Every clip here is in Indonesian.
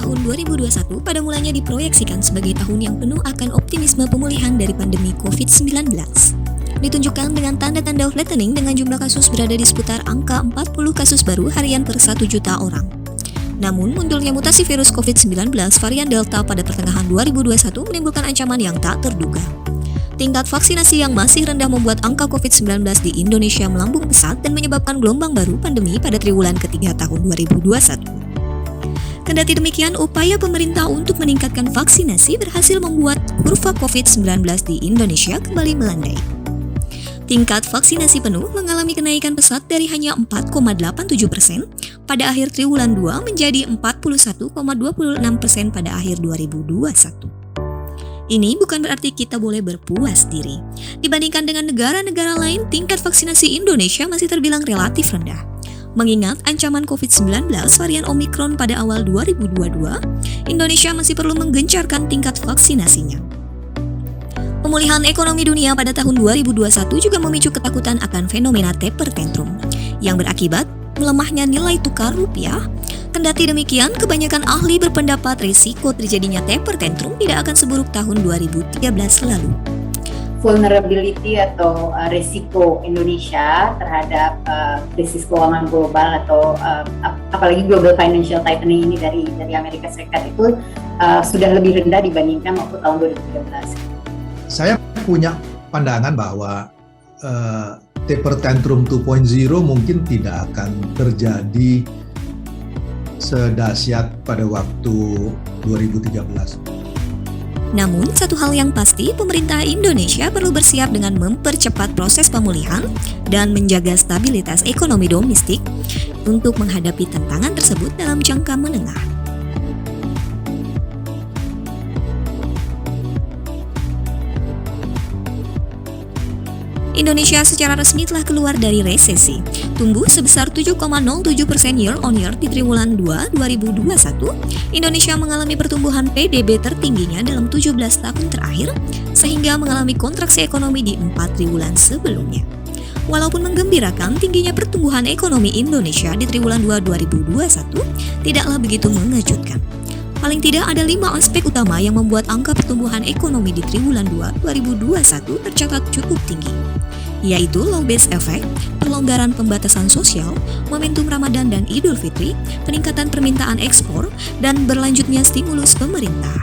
tahun 2021 pada mulanya diproyeksikan sebagai tahun yang penuh akan optimisme pemulihan dari pandemi COVID-19. Ditunjukkan dengan tanda-tanda flattening dengan jumlah kasus berada di seputar angka 40 kasus baru harian per 1 juta orang. Namun, munculnya mutasi virus COVID-19 varian Delta pada pertengahan 2021 menimbulkan ancaman yang tak terduga. Tingkat vaksinasi yang masih rendah membuat angka COVID-19 di Indonesia melambung pesat dan menyebabkan gelombang baru pandemi pada triwulan ketiga tahun 2021. Kendati demikian, upaya pemerintah untuk meningkatkan vaksinasi berhasil membuat kurva COVID-19 di Indonesia kembali melandai. Tingkat vaksinasi penuh mengalami kenaikan pesat dari hanya 4,87% pada akhir triwulan 2 menjadi 41,26% pada akhir 2021. Ini bukan berarti kita boleh berpuas diri. Dibandingkan dengan negara-negara lain, tingkat vaksinasi Indonesia masih terbilang relatif rendah. Mengingat ancaman COVID-19 varian Omikron pada awal 2022, Indonesia masih perlu menggencarkan tingkat vaksinasinya. Pemulihan ekonomi dunia pada tahun 2021 juga memicu ketakutan akan fenomena taper tantrum, yang berakibat melemahnya nilai tukar rupiah. Kendati demikian, kebanyakan ahli berpendapat risiko terjadinya taper tantrum tidak akan seburuk tahun 2013 lalu. Vulnerability atau risiko Indonesia terhadap krisis keuangan global atau apalagi global financial tightening ini dari Amerika Serikat itu sudah lebih rendah dibandingkan waktu tahun 2013. Saya punya pandangan bahwa taper tantrum 2.0 mungkin tidak akan terjadi sedahsyat pada waktu 2013. Namun, satu hal yang pasti, pemerintah Indonesia perlu bersiap dengan mempercepat proses pemulihan dan menjaga stabilitas ekonomi domestik untuk menghadapi tantangan tersebut dalam jangka menengah. Indonesia secara resmi telah keluar dari resesi, tumbuh sebesar 7,07% year on year di triwulan 2 2021. Indonesia mengalami pertumbuhan PDB tertingginya dalam 17 tahun terakhir, sehingga mengalami kontraksi ekonomi di 4 triwulan sebelumnya. Walaupun menggembirakan, tingginya pertumbuhan ekonomi Indonesia di triwulan 2 2021 tidaklah begitu mengejutkan. Paling tidak ada 5 aspek utama yang membuat angka pertumbuhan ekonomi di triwulan 2 2021 tercatat cukup tinggi, yaitu low base effect, pelonggaran pembatasan sosial, momentum Ramadan dan Idul Fitri, peningkatan permintaan ekspor, dan berlanjutnya stimulus pemerintah.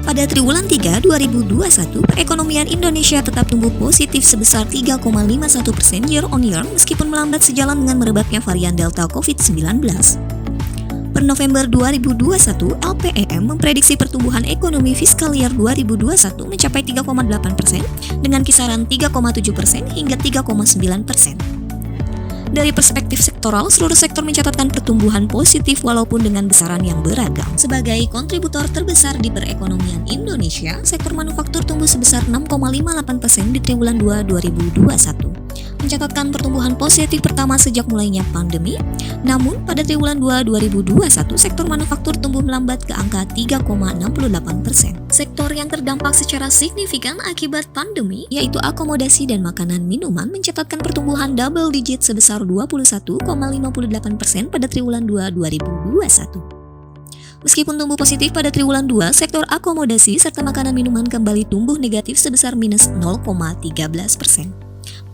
Pada triwulan 3 2021, perekonomian Indonesia tetap tumbuh positif sebesar 3,51% year on year meskipun melambat sejalan dengan merebaknya varian Delta COVID-19. Per November 2021, LPEM memprediksi pertumbuhan ekonomi fiskal year 2021 mencapai 3,8% dengan kisaran 3,7% hingga 3,9%. Dari perspektif sektoral, seluruh sektor mencatatkan pertumbuhan positif walaupun dengan besaran yang beragam. Sebagai kontributor terbesar di perekonomian Indonesia, sektor manufaktur tumbuh sebesar 6,58% di triwulan 2 2021. Mencatatkan pertumbuhan positif pertama sejak mulainya pandemi. Namun, pada triwulan 2 2021, sektor manufaktur tumbuh melambat ke angka 3,68%. Sektor yang terdampak secara signifikan akibat pandemi, yaitu akomodasi dan makanan minuman, mencatatkan pertumbuhan double digit sebesar 21,58% pada triwulan 2 2021. Meskipun tumbuh positif pada triwulan 2, sektor akomodasi serta makanan minuman kembali tumbuh negatif sebesar minus 0,13%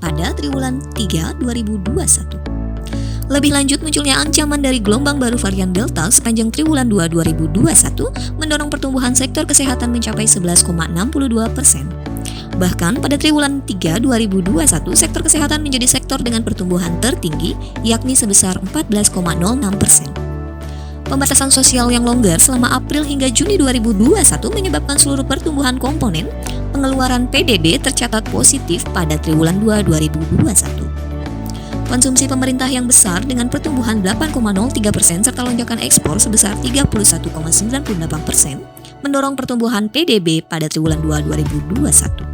pada triwulan 3 2021. Lebih lanjut, munculnya ancaman dari gelombang baru varian Delta sepanjang triwulan 2 2021 mendorong pertumbuhan sektor kesehatan mencapai 11,62%. Bahkan pada triwulan 3 2021, sektor kesehatan menjadi sektor dengan pertumbuhan tertinggi, yakni sebesar 14,06%. Pembatasan sosial yang longgar selama April hingga Juni 2021 menyebabkan seluruh pertumbuhan komponen pengeluaran PDB tercatat positif pada triwulan 2 2021. Konsumsi pemerintah yang besar dengan pertumbuhan 8,03% serta lonjakan ekspor sebesar 31,98% mendorong pertumbuhan PDB pada triwulan 2 2021.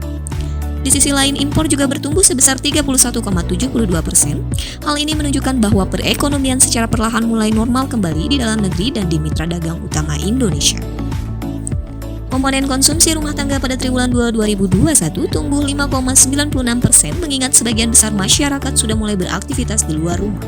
Di sisi lain, impor juga bertumbuh sebesar 31,72%. Hal ini menunjukkan bahwa perekonomian secara perlahan mulai normal kembali di dalam negeri dan di mitra dagang utama Indonesia. Komponen konsumsi rumah tangga pada triwulan 2 2021 tumbuh 5,96% mengingat sebagian besar masyarakat sudah mulai beraktivitas di luar rumah.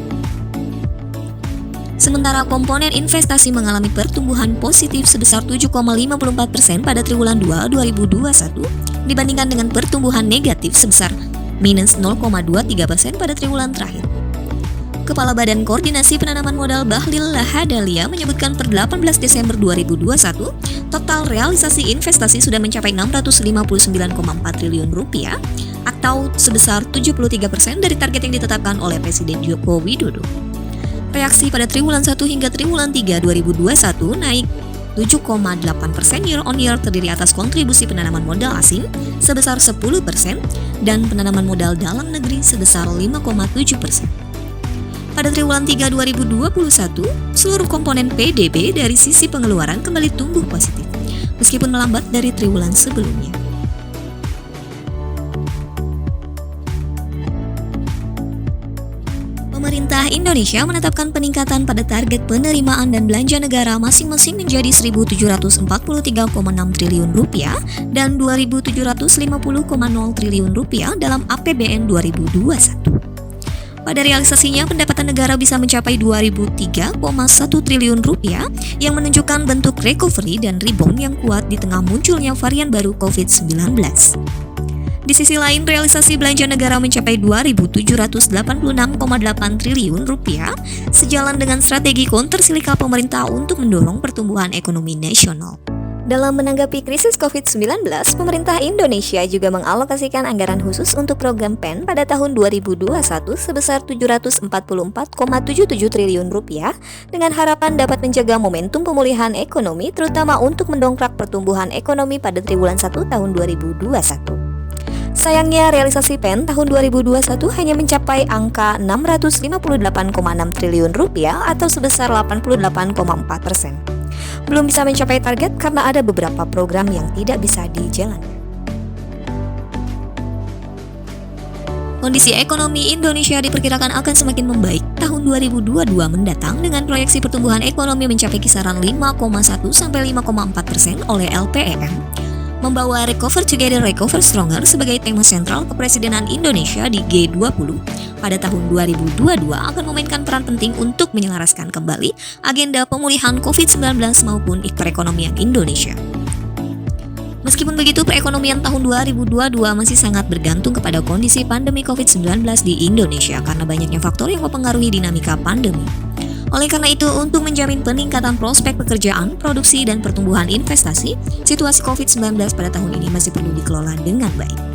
Sementara komponen investasi mengalami pertumbuhan positif sebesar 7,54% pada triwulan 2 2021 dibandingkan dengan pertumbuhan negatif sebesar minus 0,23% pada triwulan terakhir. Kepala Badan Koordinasi Penanaman Modal Bahlil Lahadalia menyebutkan per 18 Desember 2021, total realisasi investasi sudah mencapai 659,4 triliun rupiah atau sebesar 73% dari target yang ditetapkan oleh Presiden Joko Widodo. Reaksi pada triwulan 1 hingga triwulan 3 2021 naik 7,8% year on year terdiri atas kontribusi penanaman modal asing sebesar 10% dan penanaman modal dalam negeri sebesar 5,7%. Pada triwulan 3 2021, seluruh komponen PDB dari sisi pengeluaran kembali tumbuh positif, meskipun melambat dari triwulan sebelumnya. Pemerintah Indonesia menetapkan peningkatan pada target penerimaan dan belanja negara masing-masing menjadi 1.743,6 triliun rupiah dan 2.750,0 triliun rupiah dalam APBN 2021. Pada realisasinya, pendapatan negara bisa mencapai 2.003,1 triliun rupiah yang menunjukkan bentuk recovery dan rebound yang kuat di tengah munculnya varian baru COVID-19. Di sisi lain, realisasi belanja negara mencapai 2.786,8 triliun rupiah sejalan dengan strategi countercyclical pemerintah untuk mendorong pertumbuhan ekonomi nasional. Dalam menanggapi krisis COVID-19, pemerintah Indonesia juga mengalokasikan anggaran khusus untuk program PEN pada tahun 2021 sebesar 744,77 triliun rupiah dengan harapan dapat menjaga momentum pemulihan ekonomi terutama untuk mendongkrak pertumbuhan ekonomi pada triwulan 1 tahun 2021. Sayangnya, realisasi PEN tahun 2021 hanya mencapai angka 658,6 triliun rupiah atau sebesar 88,4%. Belum bisa mencapai target karena ada beberapa program yang tidak bisa dijalankan. Kondisi ekonomi Indonesia diperkirakan akan semakin membaik tahun 2022 mendatang dengan proyeksi pertumbuhan ekonomi mencapai kisaran 5,1 sampai 5,4% oleh LPEM. Membawa Recover Together, Recover Stronger sebagai tema sentral kepresidenan Indonesia di G20 pada tahun 2022 akan memainkan peran penting untuk menyelaraskan kembali agenda pemulihan COVID-19 maupun perekonomian Indonesia. Meskipun begitu, perekonomian tahun 2022 masih sangat bergantung kepada kondisi pandemi COVID-19 di Indonesia karena banyaknya faktor yang mempengaruhi dinamika pandemi. Oleh karena itu, untuk menjamin peningkatan prospek pekerjaan, produksi, dan pertumbuhan investasi, situasi COVID-19 pada tahun ini masih perlu dikelola dengan baik.